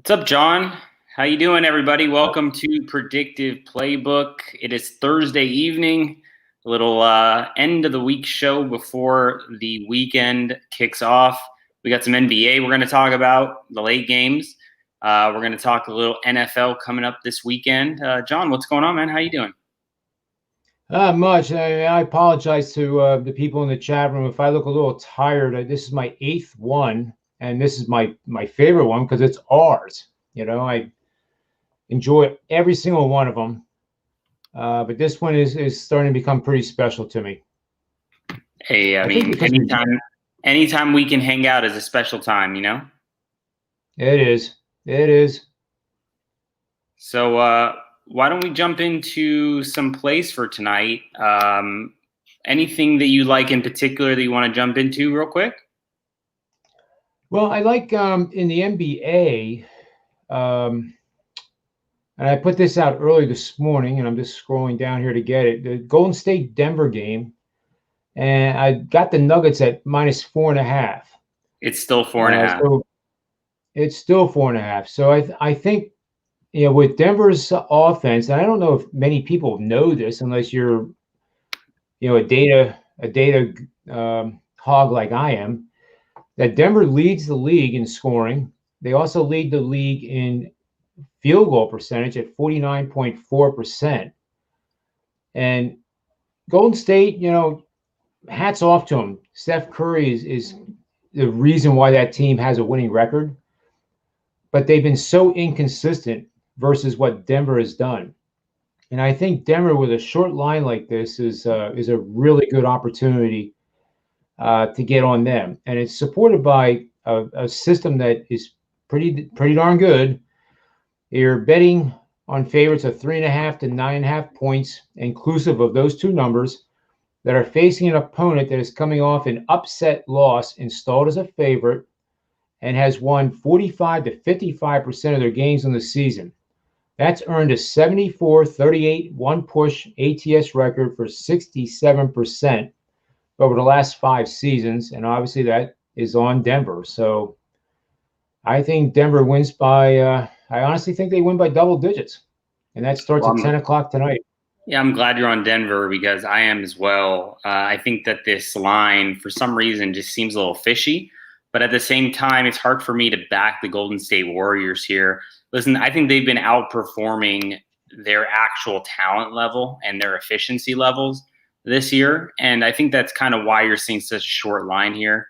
What's up, John? How you doing, everybody? Welcome to Predictive Playbook. It is Thursday evening, a little end of the week show before the weekend kicks off. We got some NBA we're going to talk about, the late games. We're going to talk a little NFL coming up this weekend. John, what's going on, man? How you doing? Not much. I apologize to the people in the chat room if I look a little tired. This is my eighth one, and this is my favorite one because it's ours. I enjoy every single one of them, but this one is starting to become pretty special to me. Hey, I mean, anytime we can hang out is a special time, you know? It is. It is. So, why don't we jump into some plays for tonight? Anything that you like in particular that you want to jump into real quick? Well, I like in the NBA, and I put this out early this morning, and I'm just scrolling down here to get it. The Golden State Denver game, and I got the Nuggets at -4.5. It's still 4.5. So it's still 4.5. So I think with Denver's offense, and I don't know if many people know this unless you're a data hog like I am, that Denver leads the league in scoring. They also lead the league in field goal percentage at 49.4%. And Golden State, hats off to them. Steph Curry is the reason why that team has a winning record. But they've been so inconsistent versus what Denver has done. And I think Denver with a short line like this is a really good opportunity to get on them. And it's supported by a system that is pretty darn good. You're betting on favorites of 3.5 to 9.5 points, inclusive of those two numbers, that are facing an opponent that is coming off an upset loss installed as a favorite and has won 45 to 55% of their games in the season. That's earned a 74-38 one-push ATS record for 67% over the last 5 seasons, and obviously that is on Denver. So I think Denver wins by I honestly think they win by double digits, and that starts at 10 o'clock tonight. Yeah, I'm glad you're on Denver because I am as well. I think that this line, for some reason, just seems a little fishy. But at the same time, it's hard for me to back the Golden State Warriors here. Listen, I think they've been outperforming their actual talent level and their efficiency levels this year. And I think that's kind of why you're seeing such a short line here.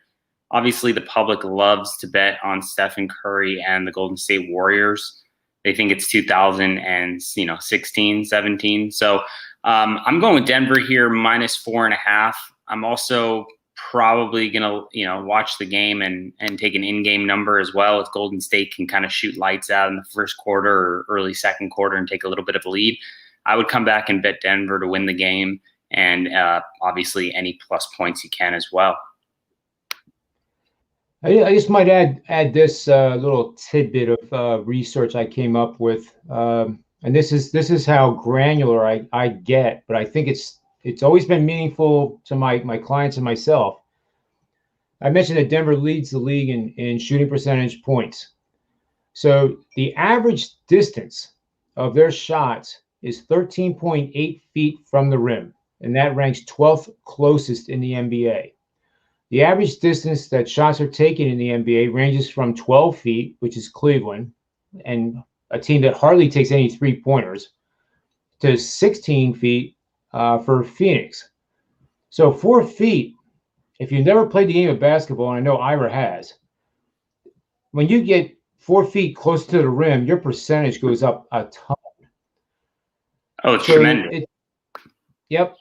Obviously, the public loves to bet on Stephen Curry and the Golden State Warriors. They think it's 2016, 17. So I'm going with Denver here, -4.5. I'm also probably gonna watch the game and take an in-game number as well, if Golden State can kind of shoot lights out in the first quarter or early second quarter and take a little bit of a lead. I would come back and bet Denver to win the game, and obviously any plus points you can as well. I just might add this little tidbit of research I came up with, and this is how granular I get, but I think it's always been meaningful to my clients and myself. I mentioned that Denver leads the league in shooting percentage points. So the average distance of their shots is 13.8 feet from the rim, and that ranks 12th closest in the NBA. The average distance that shots are taken in the NBA ranges from 12 feet, which is Cleveland, and a team that hardly takes any three-pointers, to 16 feet for Phoenix. So 4 feet, if you've never played the game of basketball, and I know Ira has, when you get 4 feet close to the rim, your percentage goes up a ton. Oh, it's tremendous. Yep.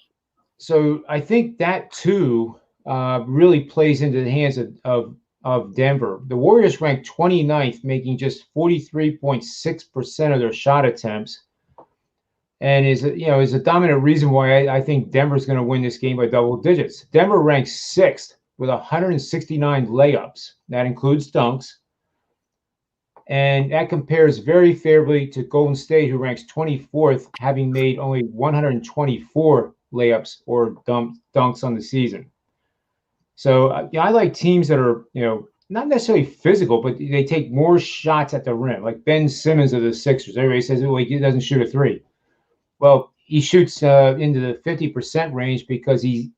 So I think that too really plays into the hands of Denver. The Warriors ranked 29th, making just 43.6% of their shot attempts, and is a dominant reason why I think Denver's going to win this game by double digits. Denver ranks 6th with 169 layups. That includes dunks. And that compares very favorably to Golden State, who ranks 24th, having made only 124 layups or dunks on the season. So I like teams that are, not necessarily physical, but they take more shots at the rim. Like Ben Simmons of the Sixers, everybody says, "Oh, he doesn't shoot a three." Well, he shoots into the 50% range because he's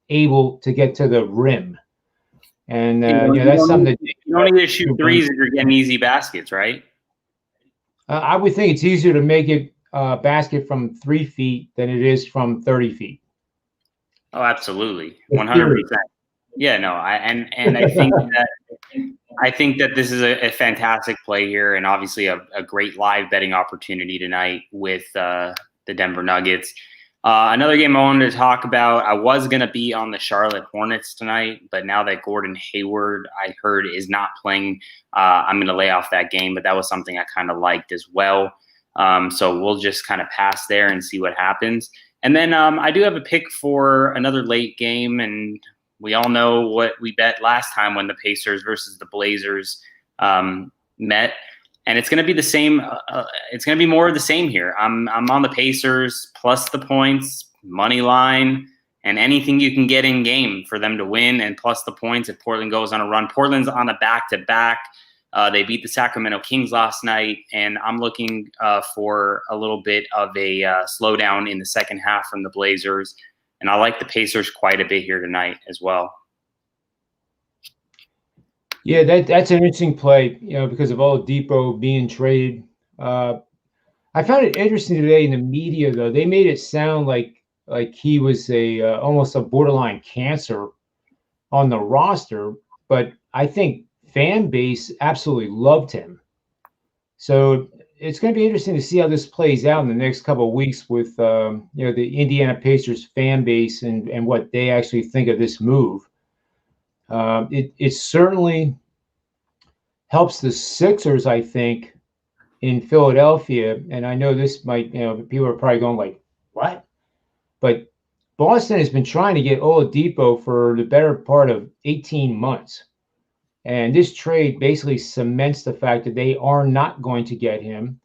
able to get to the rim, and that's something that You don't need to shoot brings. threes if you're getting easy baskets, right? I would think it's easier to make it basket from 3 feet than it is from 30 feet. Oh, absolutely, In 100%. Yeah, no, and I think that this is a fantastic play here, and obviously a great live betting opportunity tonight with the Denver Nuggets. Another game I wanted to talk about. I was going to be on the Charlotte Hornets tonight, but now that Gordon Hayward, I heard, is not playing, I'm going to lay off that game. But that was something I kind of liked as well. So we'll just kind of pass there and see what happens. And then I do have a pick for another late game, and we all know what we bet last time when the Pacers versus the Blazers met. And it's going to be the same. It's going to be more of the same here. I'm on the Pacers plus the points, money line, and anything you can get in game for them to win, and plus the points if Portland goes on a run. Portland's on a back-to-back. They beat the Sacramento Kings last night, and I'm looking for a little bit of a slowdown in the second half from the Blazers. And I like the Pacers quite a bit here tonight as well. Yeah, that's an interesting play, because of Oladipo being traded. I found it interesting today in the media, though. They made it sound like he was almost a borderline cancer on the roster, but I think fan base absolutely loved him. So it's going to be interesting to see how this plays out in the next couple of weeks with the Indiana Pacers fan base and what they actually think of this move. It certainly helps the Sixers, I think, in Philadelphia. And I know this might, people are probably going like, what? But Boston has been trying to get Oladipo for the better part of 18 months. And this trade basically cements the fact that they are not going to get him.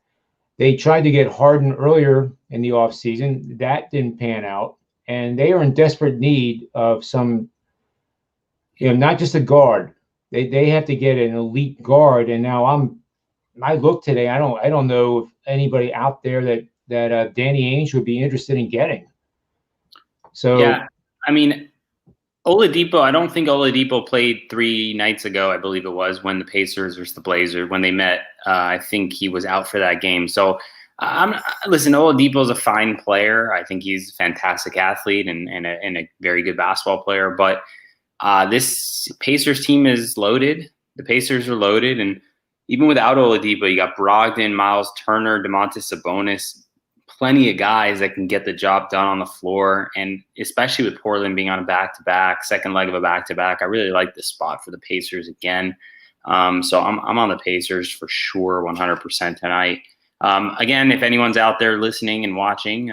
They tried to get Harden earlier in the offseason. That didn't pan out. And they are in desperate need of some, not just a guard. They have to get an elite guard. And now I look today, I don't know if anybody out there that Danny Ainge would be interested in getting. So yeah, I mean, Oladipo, I don't think Oladipo played 3 nights ago, I believe it was, when the Pacers versus the Blazers, when they met. I think he was out for that game. So, listen, Oladipo is a fine player. I think he's a fantastic athlete and a very good basketball player. But this Pacers team is loaded. The Pacers are loaded. And even without Oladipo, you got Brogdon, Miles Turner, Domantas Sabonis, plenty of guys that can get the job done on the floor. And especially with Portland being on a back-to-back, second leg of a back-to-back, I really like this spot for the Pacers again. So I'm on the Pacers for sure, 100% tonight. Again, if anyone's out there listening and watching,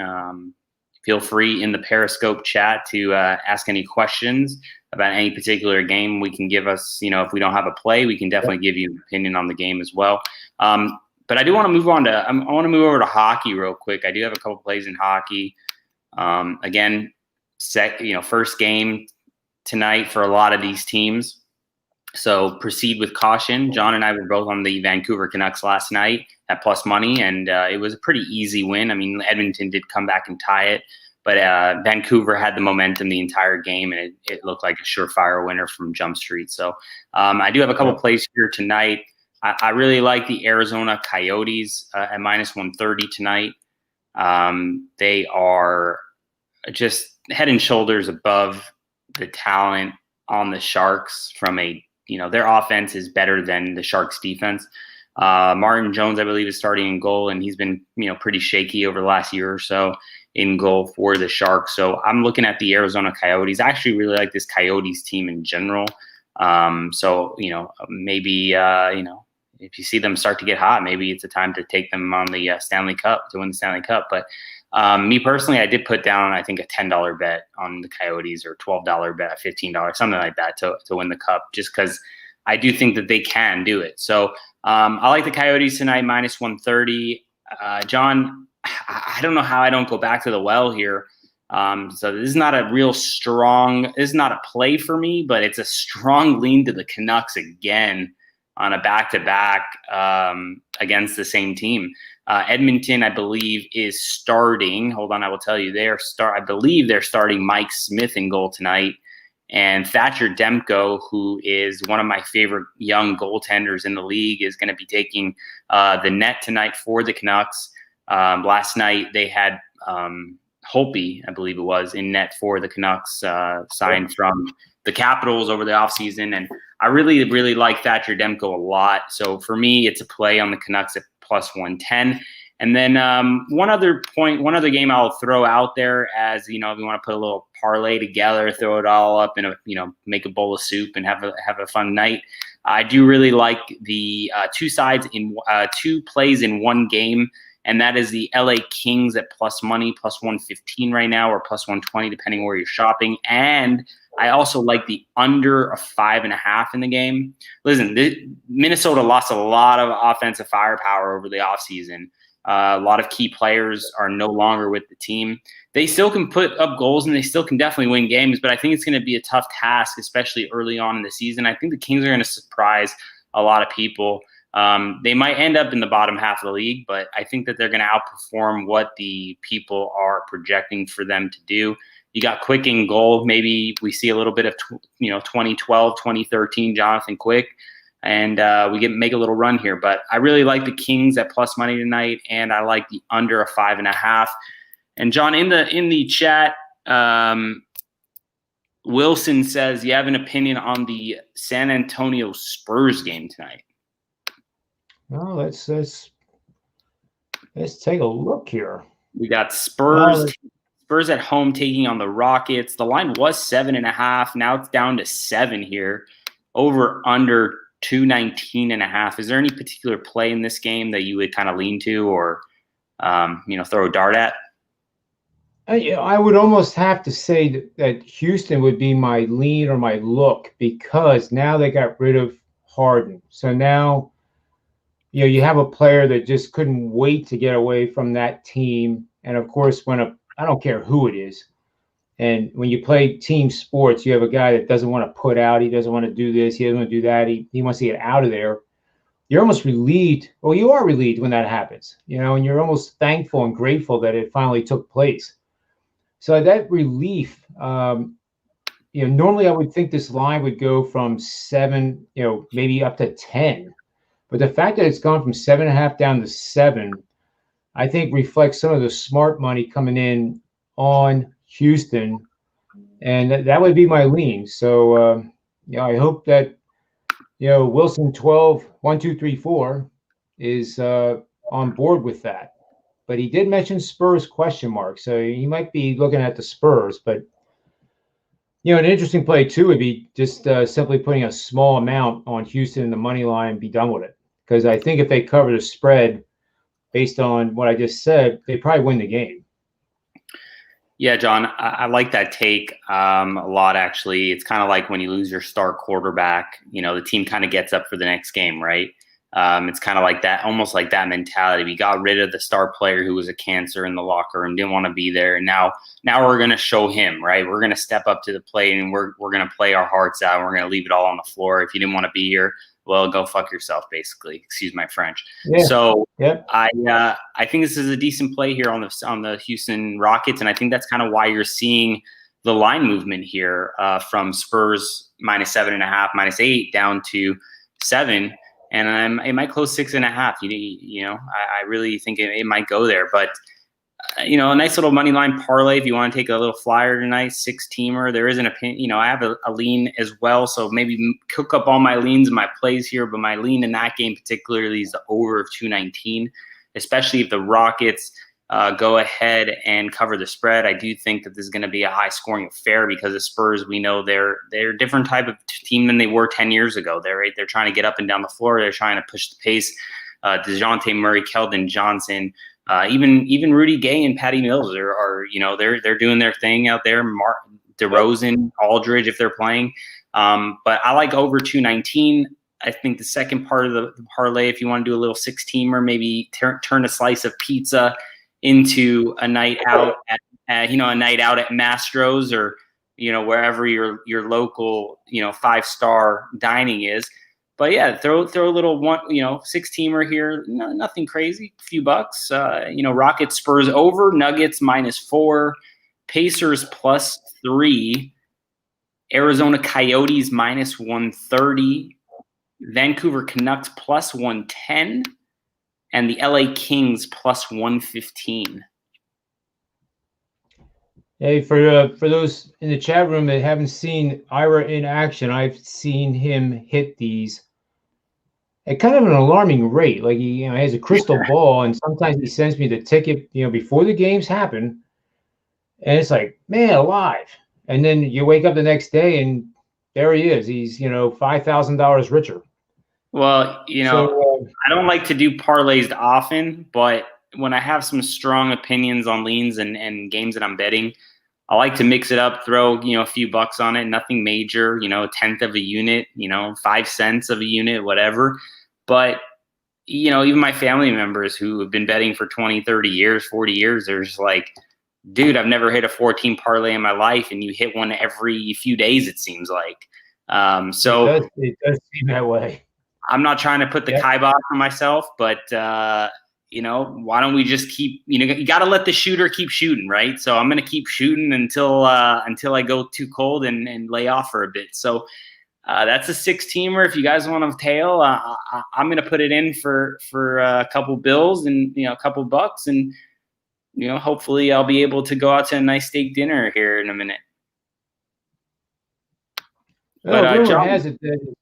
feel free in the Periscope chat to ask any questions about any particular game. We can give us, if we don't have a play, we can definitely give you an opinion on the game as well. But I do want to move on to – I want to move over to hockey real quick. I do have a couple plays in hockey. Again, first game tonight for a lot of these teams. So proceed with caution. John and I were both on the Vancouver Canucks last night at plus money, and it was a pretty easy win. I mean, Edmonton did come back and tie it, but Vancouver had the momentum the entire game, and it looked like a surefire winner from Jump Street. So I do have a couple plays here tonight. I really like the Arizona Coyotes at minus 130 tonight. They are just head and shoulders above the talent on the Sharks from their offense is better than the Sharks defense. Martin Jones, I believe, is starting in goal, and he's been, pretty shaky over the last year or so in goal for the Sharks. So I'm looking at the Arizona Coyotes. I actually really like this Coyotes team in general. So, maybe, if you see them start to get hot, maybe it's a time to take them on the Stanley Cup, to win the Stanley Cup. But me personally, I did put down, I think, a $10 bet on the Coyotes, or $12 bet, $15, something like that to win the Cup, just because I do think that they can do it. So I like the Coyotes tonight, minus 130. John, I don't know how I don't go back to the well here. So this is not a real strong, this is not a play for me, but it's a strong lean to the Canucks again on a back-to-back against the same team. Edmonton, I believe, is starting. Hold on, I will tell you. I believe they're starting Mike Smith in goal tonight. And Thatcher Demko, who is one of my favorite young goaltenders in the league, is going to be taking the net tonight for the Canucks. Last night they had Holtby, I believe it was, in net for the Canucks, signed from the Capitals over the offseason. And I really, really like Thatcher Demko a lot. So for me, it's a play on the Canucks at plus 110. And then one other game I'll throw out there as, if you want to put a little parlay together, throw it all up and, make a bowl of soup and have a fun night. I do really like the two plays in one game. And that is the LA Kings at plus money, plus 115 right now, or plus 120, depending where you're shopping. And I also like the under a 5.5 in the game. Listen, Minnesota lost a lot of offensive firepower over the offseason. A lot of key players are no longer with the team. They still can put up goals and they still can definitely win games, but I think it's going to be a tough task, especially early on in the season. I think the Kings are going to surprise a lot of people. They might end up in the bottom half of the league, but I think that they're going to outperform what the people are projecting for them to do. You got Quick in goal. Maybe we see a little bit of 2012, 2013 Jonathan Quick, and we make a little run here. But I really like the Kings at plus money tonight, and I like the under a 5.5. And John, in the chat, Wilson says you have an opinion on the San Antonio Spurs game tonight. Well, let's take a look here. We got Spurs at home taking on the Rockets. The line was 7.5. Now it's down to 7 here. Over under 219.5. Is there any particular play in this game that you would kind of lean to or throw a dart at? I would almost have to say that Houston would be my lean or my look, because now they got rid of Harden. So now you have a player that just couldn't wait to get away from that team. And of course, I don't care who it is. And when you play team sports, you have a guy that doesn't want to put out. He doesn't want to do this. He doesn't want to do that. He wants to get out of there. You're almost relieved. Well, you are relieved when that happens, and you're almost thankful and grateful that it finally took place. So that relief, normally I would think this line would go from 7, maybe up to 10. But the fact that it's gone from 7.5 down to 7, I think reflects some of the smart money coming in on Houston, and that would be my lean. So, I hope that Wilson 12 1 2 3 4 is on board with that. But he did mention Spurs question mark, so he might be looking at the Spurs. But an interesting play too would be just simply putting a small amount on Houston in the money line and be done with it. Because I think if they cover the spread, based on what I just said, they probably win the game. Yeah, John, I like that take a lot, actually. It's kind of like when you lose your star quarterback, the team kind of gets up for the next game, right? It's kind of like that, almost like that mentality. We got rid of the star player who was a cancer in the locker room, didn't want to be there. And now we're going to show him, right? We're going to step up to the plate and we're going to play our hearts out. And we're going to leave it all on the floor. If you didn't want to be here, well, go fuck yourself, basically. Excuse my French. Yeah. So yeah. I think this is a decent play here on the Houston Rockets, and I think that's kind of why you're seeing the line movement here from Spurs minus 7.5, minus 8 down to 7, and it might close 6.5. I really think it might go there, but a nice little money line parlay if you want to take a little flyer tonight, 6-teamer. There is an opinion. I have a lean as well, so maybe cook up all my leans and my plays here. But my lean in that game particularly is the over of 219, especially if the Rockets go ahead and cover the spread. I do think that this is going to be a high-scoring affair because the Spurs, we know they're a different type of team than they were 10 years ago. They're trying to get up and down the floor. They're trying to push the pace. DeJounte Murray, Keldon Johnson. Even Rudy Gay and Patty Mills they're doing their thing out there. DeRozan, Aldridge, if they're playing. But I like over 219. I think the second part of the parlay, if you want to do a little 6-teamer, maybe turn a slice of pizza into a night out a night out at Mastro's or, wherever your local, 5-star dining is. But yeah, throw a little 6-teamer here. No, nothing crazy, a few bucks. Rockets Spurs over, Nuggets -4, Pacers +3, Arizona Coyotes -130, Vancouver Canucks +110, and the LA Kings +115. Hey, for those in the chat room that haven't seen Ira in action, I've seen him hit these at kind of an alarming rate. Like he has a crystal ball, and sometimes he sends me the ticket, before the games happen, and it's like, man, alive. And then you wake up the next day, and there he is. He's $5,000 richer. Well, I don't like to do parlays often, but when I have some strong opinions on leans and games that I'm betting, I like to mix it up, throw, a few bucks on it, nothing major, a tenth of a unit, 5 cents of a unit, whatever. But, even my family members who have been betting for 20, 30 years, 40 years, they're just like, dude, I've never hit a 14 parlay in my life, and you hit one every few days, it seems like. So it does seem that way. I'm not trying to put the kibosh on myself, but why don't we just keep? You got to let the shooter keep shooting, right? So I'm going to keep shooting until I go too cold and lay off for a bit. So that's a 6-teamer. If you guys want to tail, I'm going to put it in for a couple bills and a couple bucks, and hopefully I'll be able to go out to a nice steak dinner here in a minute. Well, but rumor has it that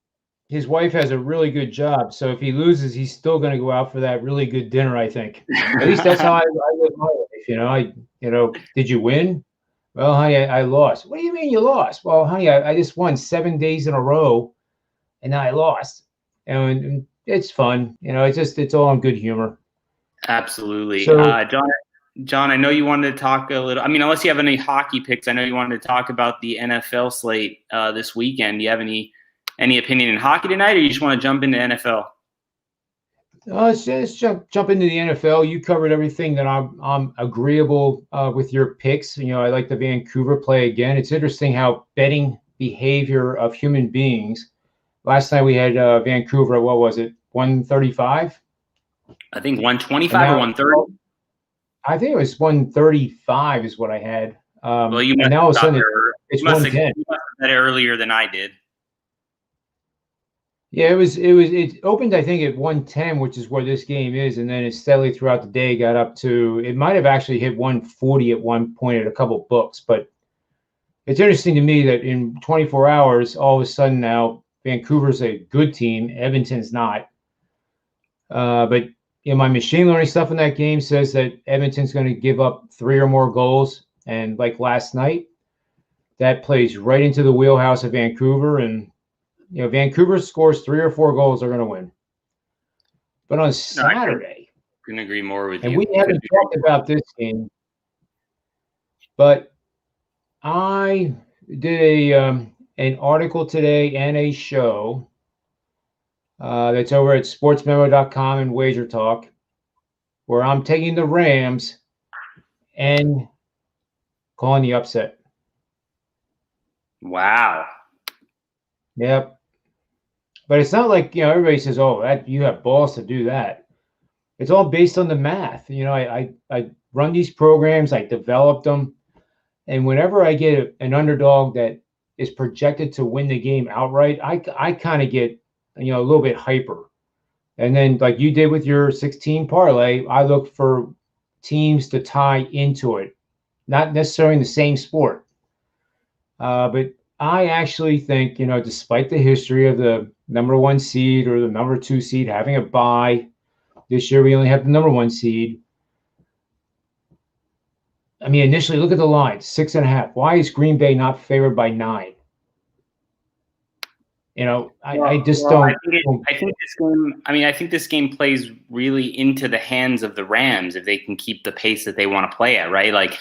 his wife has a really good job, so if he loses, he's still going to go out for that really good dinner, I think. At least that's how I live my life. Did you win? Well, honey, I lost. What do you mean you lost? Well, honey, I just won 7 days in a row, and now I lost. And it's fun. It's all in good humor. Absolutely. So, John, I know you wanted to talk a little. I mean, unless you have any hockey picks, I know you wanted to talk about the NFL slate this weekend. Do you have any opinion in hockey tonight, or you just want to jump into NFL? Let's just jump into the NFL. You covered everything that I'm agreeable with your picks. I like the Vancouver play again. It's interesting how betting behavior of human beings. Last night we had Vancouver at, what was it, 135? I think 125 or 130. I think it was 135 is what I had. Well, you must and now all of a sudden it's 110. You must have bet earlier than I did. Yeah, it opened, I think, at 110, which is where this game is, and then it steadily throughout the day got up to, it might have actually hit 140 at one point at a couple books. But it's interesting to me that in 24 hours, all of a sudden now Vancouver's a good team, Edmonton's not. But my machine learning stuff in that game says that Edmonton's going to give up 3 or more goals, and like last night, that plays right into the wheelhouse of Vancouver. And Vancouver scores 3 or 4 goals, they're going to win. But on Saturday, I couldn't agree more with you. And we haven't talked about this game, but I did an article today and a show that's over at sportsmemo.com and Wager Talk, where I'm taking the Rams and calling the upset. Wow. Yep. But it's not like, everybody says, oh, you have balls to do that. It's all based on the math. I run these programs, I developed them. And whenever I get an underdog that is projected to win the game outright, I kind of get, a little bit hyper. And then like you did with your 16 parlay, I look for teams to tie into it, not necessarily in the same sport. But I actually think, despite the history of the number 1 seed or the number 2 seed having a bye, this year we only have the number 1 seed. I mean, initially, look at the line, 6.5. Why is Green Bay not favored by 9? I just don't. I think this game. I mean, I think this game plays really into the hands of the Rams if they can keep the pace that they want to play at, right? Like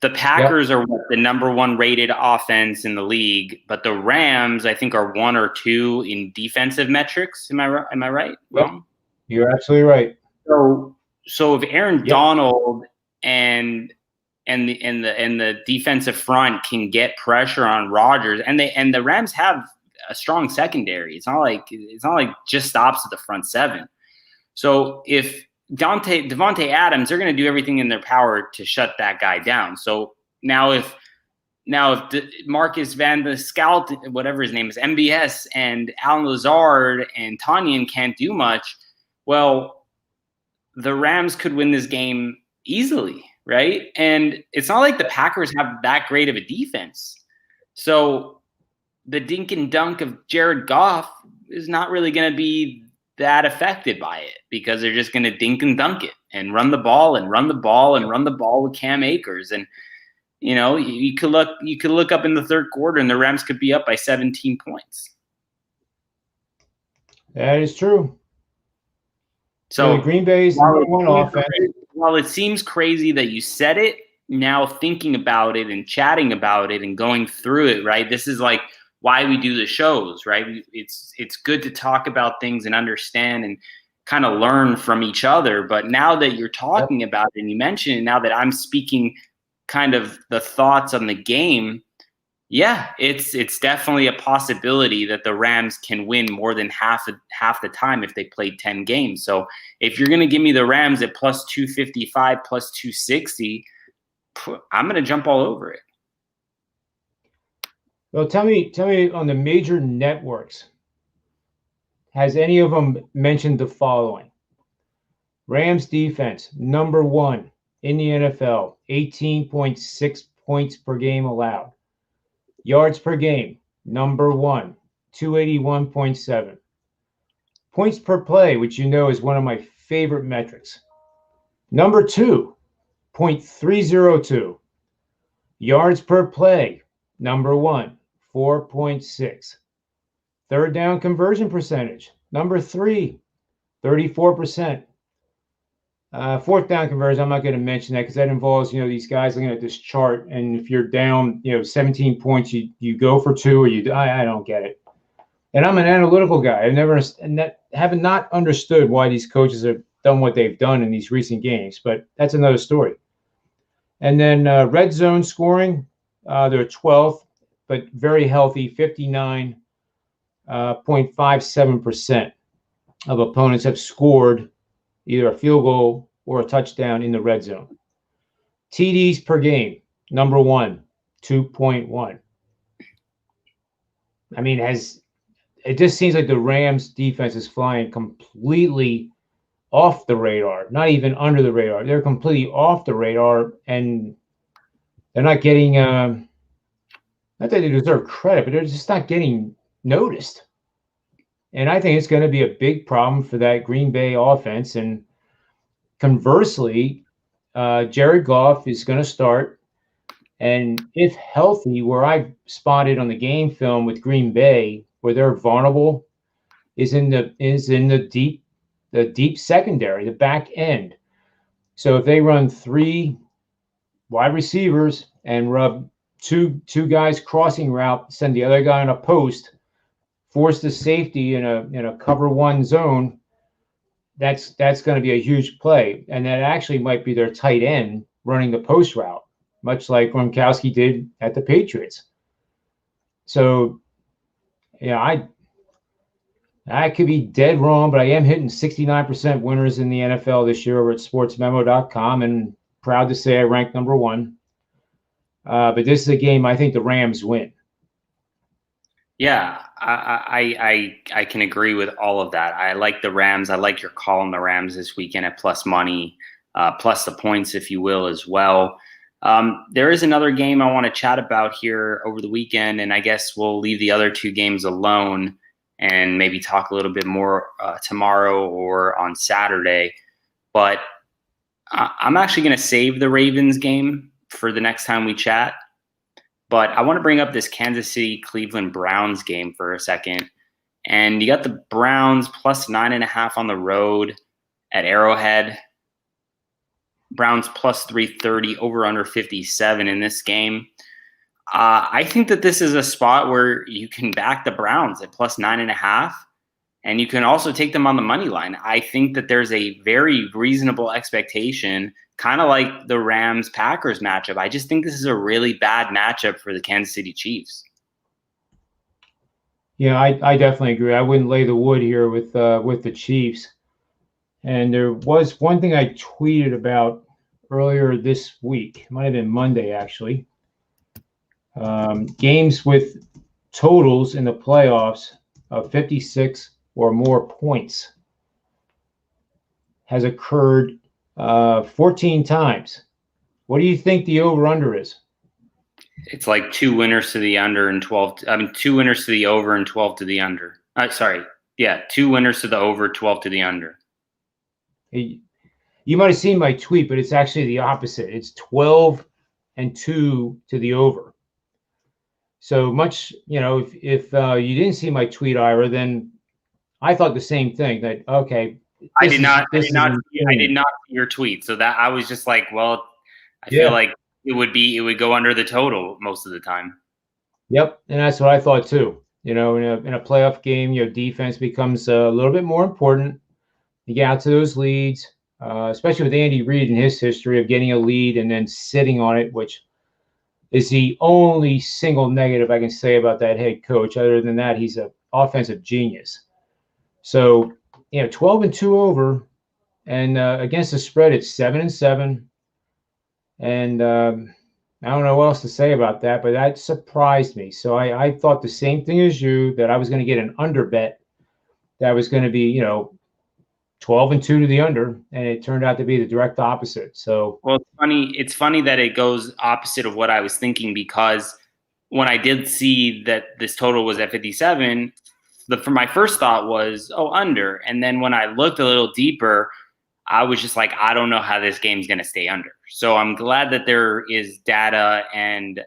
the Packers are the number 1 rated offense in the league, but the Rams, I think, are 1 or 2 in defensive metrics. Am I right? Yep. You're absolutely right. So if Aaron Donald and the defensive front can get pressure on Rodgers, and the Rams have a strong secondary. It's not like just stops at the front seven. So if Devontae Adams, they're going to do everything in their power to shut that guy down. So now if Marcus Van the Scout, whatever his name is, MBS, and Alan Lazard and Tanyan can't do much, well, the Rams could win this game easily, right? And it's not like the Packers have that great of a defense. So the dink and dunk of Jared Goff is not really going to be that affected by it, because they're just going to dink and dunk it and run the ball and run the ball and run the ball with Cam Akers. And, you know, you could look up in the third quarter and the Rams could be up by 17 points. That is true. So Green Bay's number one offense. While it seems crazy that you said it, now thinking about it and chatting about it and going through it, right? This is like why we do the shows, right? It's good to talk about things and understand and kind of learn from each other. But now that you're talking about it and you mentioned it, now that I'm speaking kind of the thoughts on the game, yeah, it's definitely a possibility that the Rams can win more than half the time if they played 10 games. So if you're going to give me the Rams at plus 255, plus 260, I'm going to jump all over it. Well, tell me on the major networks, has any of them mentioned the following? Rams defense, number one in the NFL, 18.6 points per game allowed. Yards per game, number one, 281.7. Points per play, which you know is one of my favorite metrics. Number two, 0.302. Yards per play, number one, 4.6. Third down conversion percentage, number three, 34%. Fourth down conversion, I'm not going to mention that because that involves, these guys looking at this chart, and if you're down, 17 points, you go for two, or I don't get it. And I'm an analytical guy. Haven't not understood why these coaches have done what they've done in these recent games, but that's another story. And then red zone scoring, they're 12th, but very healthy, 59.57% of opponents have scored either a field goal or a touchdown in the red zone. TDs per game, number one, 2.1. I mean, it just seems like the Rams defense is flying completely off the radar, not even under the radar. They're completely off the radar, and they're not getting, not that they deserve credit, but they're just not getting noticed. And I think it's going to be a big problem for that Green Bay offense. And conversely, Jared Goff is going to start. And if healthy, where I've spotted on the game film with Green Bay, where they're vulnerable, is in the deep secondary, the back end. So if they run three wide receivers and rub two guys crossing route, send the other guy on a post, force the safety in a cover one zone, that's going to be a huge play. And that actually might be their tight end running the post route, much like Gronkowski did at the Patriots. So, I could be dead wrong, but I am hitting 69% winners in the NFL this year over at sportsmemo.com, and proud to say I ranked number one. But this is a game I think the Rams win. Yeah, I can agree with all of that. I like the Rams. I like your call on the Rams this weekend at plus money, plus the points, if you will, as well. There is another game I want to chat about here over the weekend, and I guess we'll leave the other two games alone and maybe talk a little bit more tomorrow or on Saturday. But I'm actually going to save the Ravens game for the next time we chat. But I want to bring up this Kansas City-Cleveland Browns game for a second. And you got the Browns plus 9.5 on the road at Arrowhead. Browns plus 330, over under 57 in this game. I think that this is a spot where you can back the Browns at plus 9.5, and you can also take them on the money line. I think that there's a very reasonable expectation kind of like the Rams-Packers matchup. I just think this is a really bad matchup for the Kansas City Chiefs. Yeah, I definitely agree. I wouldn't lay the wood here with the Chiefs. And there was one thing I tweeted about earlier this week. It might have been Monday, actually. Games with totals in the playoffs of 56 or more points has occurred 14 times. What do you think the over-under is? It's like 2 winners to the under and 12. I mean, 2 winners to the over and 12 to the under. Sorry. Yeah, 2 winners to the over, 12 to the under. You might have seen my tweet, but it's actually the opposite. It's 12 and 2 to the over. So much, if you didn't see my tweet, Ira, then I thought the same thing. That okay, I did not see your tweet, so that I was just like, well, I feel like it would go under the total most of the time. Yep, and that's what I thought too. In a playoff game, defense becomes a little bit more important. You get out to those leads, especially with Andy Reid and his history of getting a lead and then sitting on it, which is the only single negative I can say about that head coach. Other than that, he's an offensive genius. So, 12 and 2 over, and against the spread, it's 7 and 7. And I don't know what else to say about that, but that surprised me. So I thought the same thing as you, that I was going to get an under bet that was going to be, 12 and 2 to the under, and it turned out to be the direct opposite. So, well, it's funny that it goes opposite of what I was thinking, because when I did see that this total was at 57, my first thought was, under. And then when I looked a little deeper, I was just like, I don't know how this game's going to stay under. So I'm glad that there is data and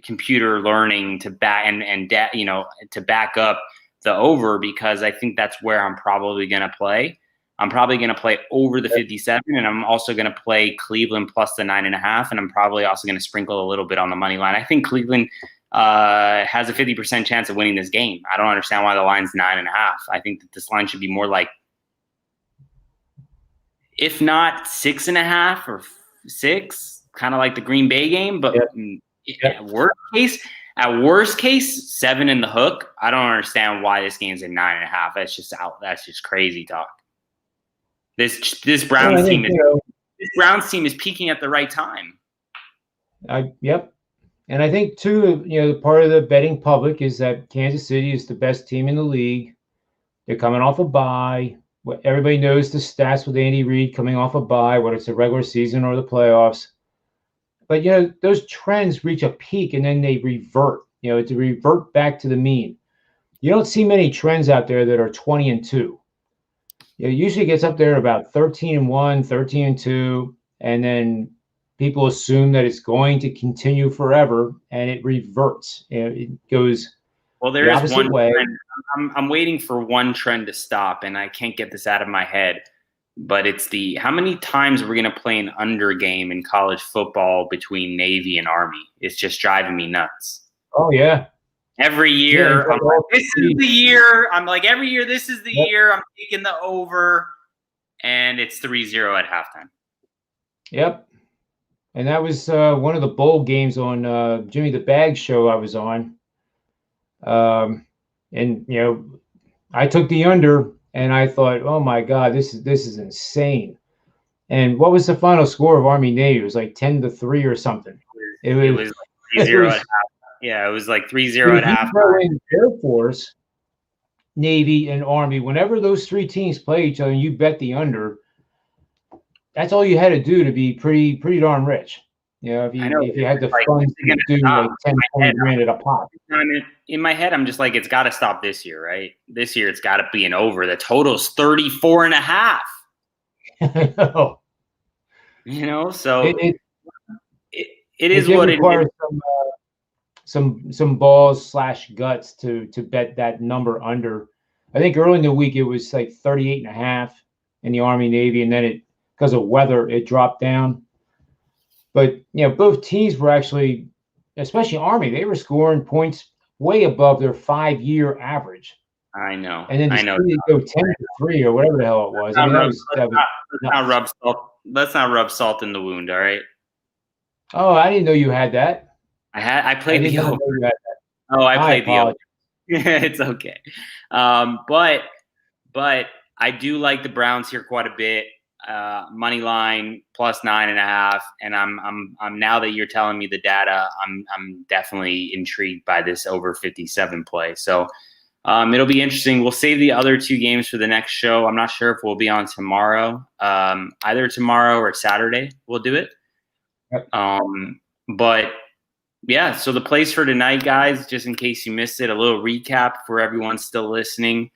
computer learning to back to back up the over, because I think that's where I'm probably going to play. I'm probably going to play over the 57, and I'm also going to play Cleveland plus the 9.5, and I'm probably also going to sprinkle a little bit on the money line. I think Cleveland has a 50% chance of winning this game. I don't understand why the line's 9.5. I think that this line should be more like, if not 6.5 or 6, kind of like the Green Bay game. But at worst case, 7 in the hook. I don't understand why this game's at 9.5. That's just crazy talk. This Browns team is peaking at the right time. Yep. And I think too, part of the betting public is that Kansas City is the best team in the league. They're coming off a bye. Everybody knows the stats with Andy Reid coming off a bye, whether it's the regular season or the playoffs. But those trends reach a peak and then they revert. To revert back to the mean. You don't see many trends out there that are 20 and 2. It usually gets up there about 13 and 1, 13 and 2, and then people assume that it's going to continue forever, and it reverts. It goes there is one trend. I'm waiting for one trend to stop, and I can't get this out of my head. But it's how many times we're going to play an under game in college football between Navy and Army. It's just driving me nuts. Oh, yeah. Every year, I'm like, this is the year. I'm like, every year, this is the year. I'm taking the over, and it's 3-0 at halftime. Yep. And that was one of the bowl games on Jimmy the Bag show I was on. And I took the under, and I thought, oh my God, this is insane. And what was the final score of Army Navy? It was like 10-3 or something. It was like 3-0 at half. Yeah, it was like 3-0 at half. Air Force, Navy, and Army, whenever those three teams play each other and you bet the under, that's all you had to do to be pretty darn rich. If you had the funds to do like 10, 20 grand at a pop. In my head, I'm just like, it's got to stop this year, right? This year, it's got to be an over. The total's 34.5. I know. So it is what it is. Some balls / guts to bet that number under. I think early in the week it was like 38.5 in the Army Navy, and then because of weather it dropped down. But both teams were actually, especially Army, they were scoring points way above their 5-year average. I know. And then to I see know. it go 10-3 or whatever the hell it was. I mean, that was Let's not nuts. rub salt. Let's not rub salt in the wound. All right. Oh, I didn't know you had that. I I played did the not over. know you had that. Oh, I I played the over. apologize. It's okay. But I do like the Browns here quite a bit. Money line plus 9.5, and I'm now that you're telling me the data, I'm definitely intrigued by this over 57 play. So it'll be interesting. We'll save the other two games for the next show. I'm not sure if we'll be on tomorrow, either tomorrow or Saturday. We'll do it. Yep. But yeah, so the plays for tonight, guys, just in case you missed it, a little recap for everyone still listening.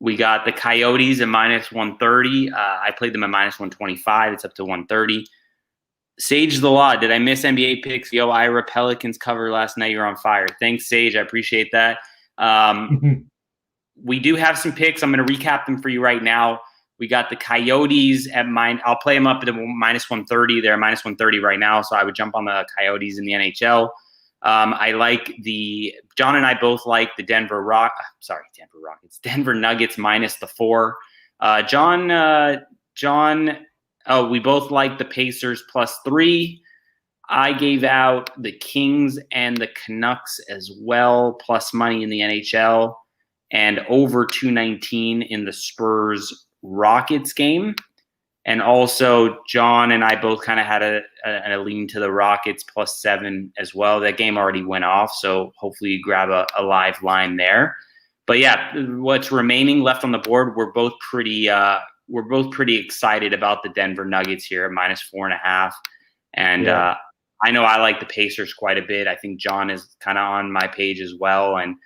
We got the Coyotes at minus 130. I played them at minus 125. It's up to 130. Sage the Law. Did I miss NBA picks? Yo, Ira Pelicans cover last night. You're on fire. Thanks, Sage. I appreciate that. We do have some picks. I'm going to recap them for you right now. We got the Coyotes at I'll play them up at minus 130. They're minus 130 right now, so I would jump on the Coyotes in the NHL. I like John and I both like the Denver Rockets. Denver Nuggets minus the 4. John, we both like the Pacers plus 3. I gave out the Kings and the Canucks as well, plus money in the NHL, and over 219 in the Spurs Rockets game. And also, John and I both kind of had a lean to the Rockets plus 7 as well. That game already went off, so hopefully you grab a live line there. But yeah, what's remaining left on the board, we're both pretty excited about the Denver Nuggets here at minus 4.5. And Yeah. I know I like the Pacers quite a bit. I think John is kind of on my page as well. And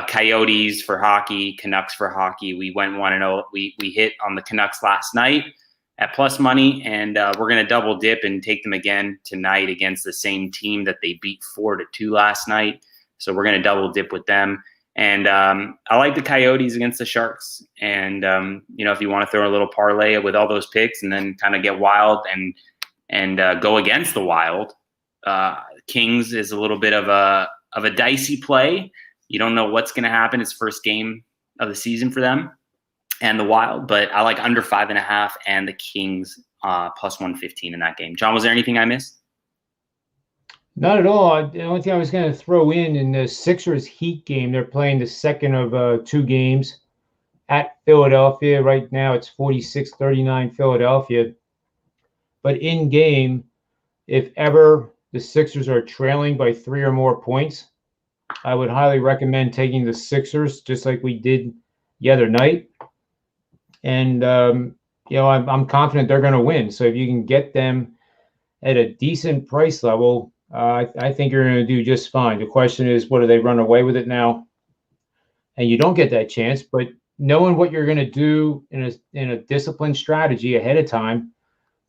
Coyotes for hockey, Canucks for hockey. We went 1-0. We hit on the Canucks last night at plus money, and we're going to double dip and take them again tonight against the same team that they beat 4-2 last night. So we're going to double dip with them. And I like the Coyotes against the Sharks. And, if you want to throw a little parlay with all those picks and then kind of get wild and go against the Wild, Kings is a little bit of a dicey play. You don't know what's going to happen. It's first game of the season for them and the Wild, but I like under 5.5 and the Kings plus 115 in that game. John, was there anything I missed? Not at all. The only thing I was going to throw in the Sixers Heat game, they're playing the second of 2 games at Philadelphia. Right now it's 46-39 Philadelphia. But in game, if ever the Sixers are trailing by 3 or more points, I would highly recommend taking the Sixers, just like we did the other night. And, I'm confident they're going to win. So if you can get them at a decent price level, I think you're going to do just fine. The question is, what do they run away with it now? And you don't get that chance, but knowing what you're going to do in a disciplined strategy ahead of time,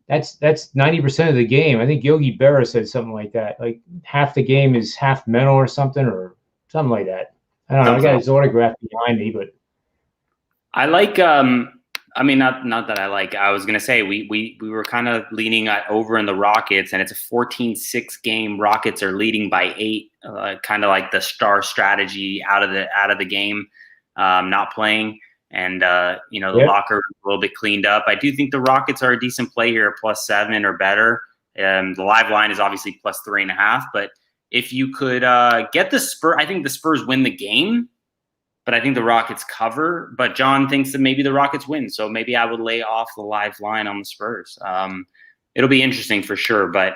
that's 90% of the game. I think Yogi Berra said something like that. Like half the game is half mental or something like that. I don't know. I got his autograph behind me, but I like. Not that I like. I was gonna say we were kind of leaning over in the Rockets, and it's a 14-6 game. Rockets are leading by 8. Kind of like the star strategy out of the game, not playing. And the locker is a little bit cleaned up. I do think the Rockets are a decent play here, plus 7 or better. The live line is obviously plus 3.5. But if you could get the Spurs, I think the Spurs win the game, but I think the Rockets cover. But John thinks that maybe the Rockets win, so maybe I would lay off the live line on the Spurs. It'll be interesting for sure. But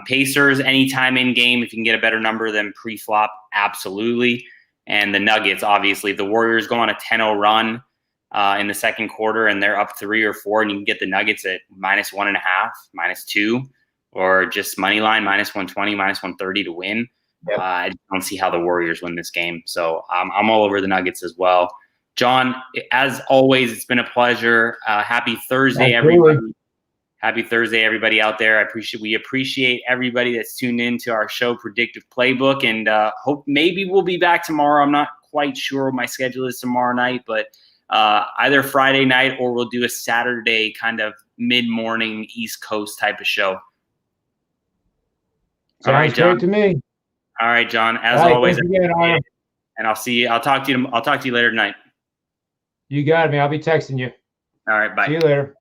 Pacers, anytime in game, if you can get a better number than pre-flop, absolutely. And the Nuggets, obviously, if the Warriors go on a 10-0 run in the second quarter and they're up 3 or 4, and you can get the Nuggets at minus 1.5, minus 2, or just money line minus 120, minus 130 to win. Yep. I don't see how the Warriors win this game. So I'm all over the Nuggets as well. John, as always, it's been a pleasure. Happy Thursday, everybody. Happy Thursday, everybody out there. We appreciate everybody that's tuned in to our show, Predictive Playbook, and hope maybe we'll be back tomorrow. I'm not quite sure what my schedule is tomorrow night, but either Friday night or we'll do a Saturday kind of mid-morning East Coast type of show. Sounds great to me. All right, John. As always, And I'll talk to you later tonight. You got it, man. I'll be texting you. All right, bye. See you later.